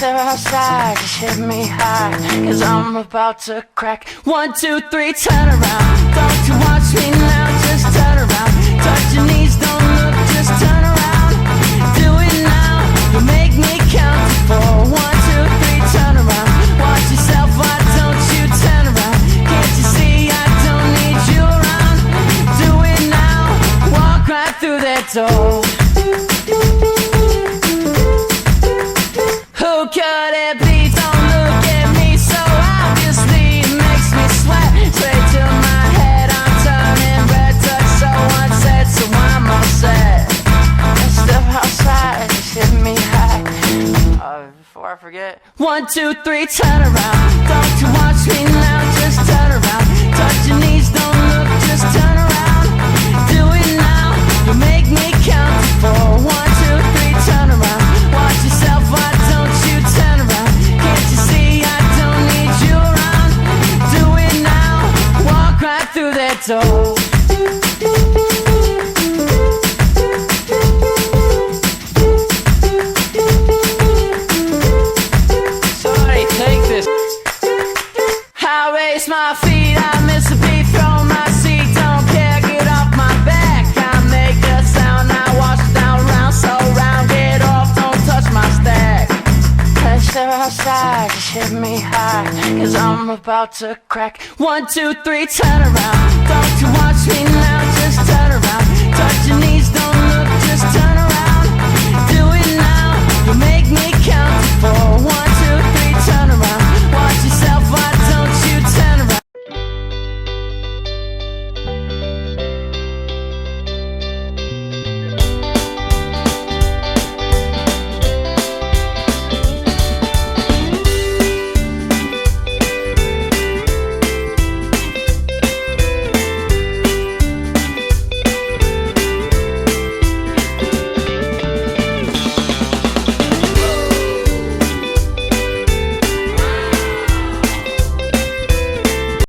step outside, just hit me high, cause I'm about to crack. 1, 2, 3, turn around. Don't you watch me now, just turn around. Touch your knees, don't look, just turn around. Do it now, you make me count to 4. 1, 2, 3, turn around. Watch yourself, why don't you turn around? Can't you see I don't need you around? Do it now, walk right through that door. Who could it be? Don't look at me so obviously. It makes me sweat straight to my head. I'm turning red, touch so unsaid, so I'm all set. And step outside, just hit me high. Before I forget. 1, 2, 3, turn around. Don't you watch me now, just turn around. Touch your knees, don't look, just turn around. Do it now, you make me count to 4. 1, 2, 3, turn around. Watch yourself, why don't you turn around? Can't you see I don't need you around? Do it now, walk right through that door. Sorry, take this. I raise my feet, I miss a beat, throw my seat, don't care, get off my back. I make a sound, I wash it down, round, so round, get off, don't touch my stack. I step outside, just hit me high, cause I'm about to crack. 1, 2, 3, turn around. Don't you watch me now,